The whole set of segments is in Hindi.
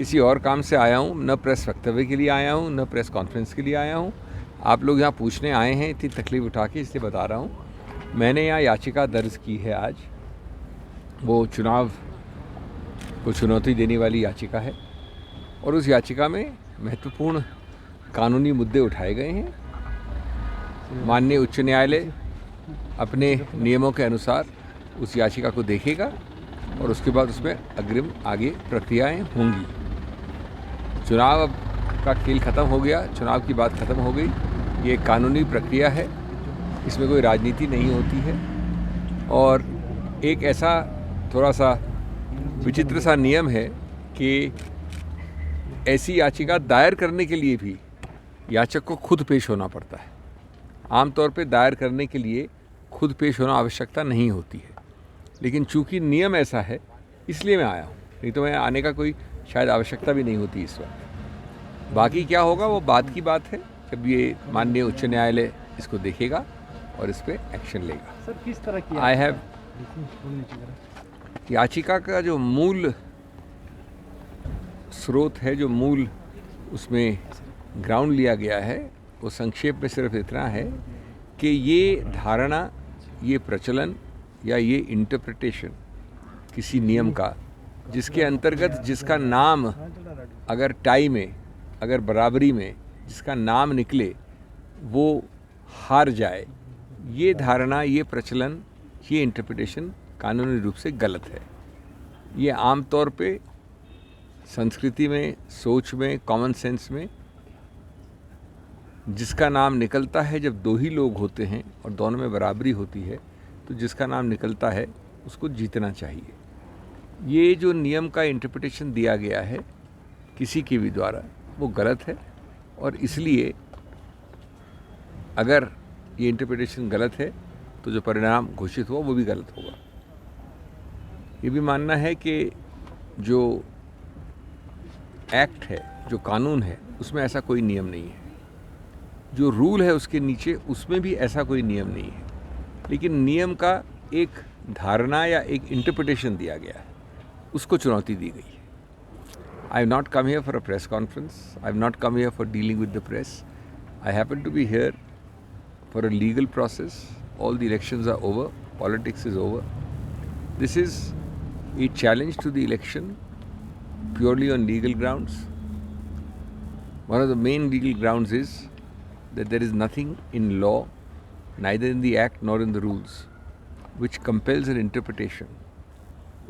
किसी और काम से आया हूँ, न प्रेस वक्तव्य के लिए आया हूँ, न प्रेस कॉन्फ्रेंस के लिए आया हूँ। आप लोग यहाँ पूछने आए हैं, इतनी तकलीफ उठा के, इसलिए बता रहा हूँ। मैंने यहाँ याचिका दर्ज की है आज। वो चुनाव को चुनौती देने वाली याचिका है और उस याचिका में महत्वपूर्ण कानूनी मुद्दे उठाए गए हैं। माननीय उच्च न्यायालय अपने नियमों के अनुसार उस याचिका को देखेगा और उसके बाद उसमें अग्रिम आगे प्रक्रियाएं होंगी। चुनाव अब का खेल ख़त्म हो गया, चुनाव की बात ख़त्म हो गई। ये एक कानूनी प्रक्रिया है, इसमें कोई राजनीति नहीं होती है। और एक ऐसा थोड़ा सा विचित्र सा नियम है कि ऐसी याचिका दायर करने के लिए भी याचक को खुद पेश होना पड़ता है। आमतौर पे दायर करने के लिए खुद पेश होना आवश्यकता नहीं होती है, लेकिन चूंकि नियम ऐसा है इसलिए मैं आया हूँ, नहीं तो मैं आने का कोई शायद आवश्यकता भी नहीं होती इस वक्त। बाकी क्या होगा वो बात की बात है, जब ये माननीय उच्च न्यायालय इसको देखेगा और इस पर एक्शन लेगा। सर किस तरह की आई हैव याचिका का जो मूल स्रोत है, जो मूल उसमें ग्राउंड लिया गया है, वो संक्षेप में सिर्फ इतना है कि ये धारणा, ये प्रचलन या ये इंटरप्रिटेशन किसी नियम का जिसके अंतर्गत जिसका नाम अगर टाई में, अगर बराबरी में जिसका नाम निकले वो हार जाए, ये धारणा, ये प्रचलन, ये इंटरप्रिटेशन कानूनी रूप से गलत है। ये आम तौर पे संस्कृति में, सोच में, कॉमन सेंस में जिसका नाम निकलता है जब दो ही लोग होते हैं और दोनों में बराबरी होती है, तो जिसका नाम निकलता है उसको जीतना चाहिए। ये जो नियम का इंटरप्रिटेशन दिया गया है किसी के भी द्वारा, वो गलत है और इसलिए अगर ये इंटरप्रिटेशन गलत है तो जो परिणाम घोषित हुआ वो भी गलत होगा। ये भी मानना है कि जो एक्ट है, जो कानून है, उसमें ऐसा कोई नियम नहीं है। जो रूल है उसके नीचे, उसमें भी ऐसा कोई नियम नहीं है, लेकिन नियम का एक धारणा या एक इंटरप्रिटेशन दिया गया है, उसको चुनौती दी गई है। I have not come here for a press conference, I have not come here for dealing with the press. I happen to be here for a legal process. All the elections are over, politics is over. This is a challenge to the election purely on legal grounds. One of the main legal grounds is that there is nothing in law, neither in the act nor in the rules, which compels an interpretation,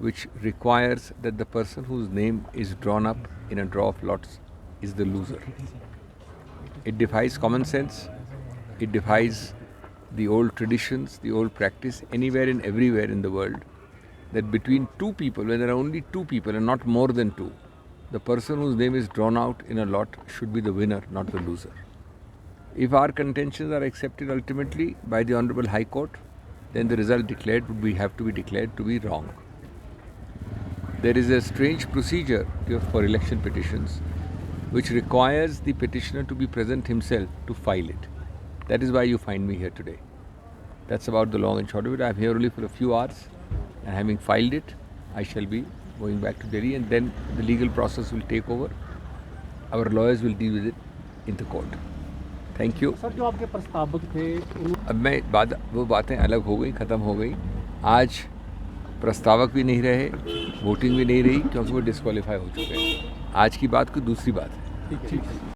which requires that the person whose name is drawn up in a draw of lots is the loser. It defies common sense, it defies the old traditions, the old practice anywhere and everywhere in the world, that between two people, when there are only two people and not more than two, the person whose name is drawn out in a lot should be the winner, not the loser. If our contentions are accepted ultimately by the Honorable High Court, then the result declared would have to be declared to be wrong. There is a strange procedure for election petitions which requires the petitioner to be present himself to file it. That is why you find me here today. That's about the long and short of it. I am here only for a few hours. And having filed it, I shall be going back to Delhi, and then the legal process will take over. Our lawyers will deal with it in the court. Thank you. Sir जो आपके प्रस्तावक थे अब मैं वो बातें अलग हो गई, ख़त्म हो गई। आज प्रस्तावक भी नहीं रहे, वोटिंग भी नहीं रही, क्योंकि वो डिस्क्वालीफाई हो चुके हैं। आज की बात कोई दूसरी बात है। ठीक है।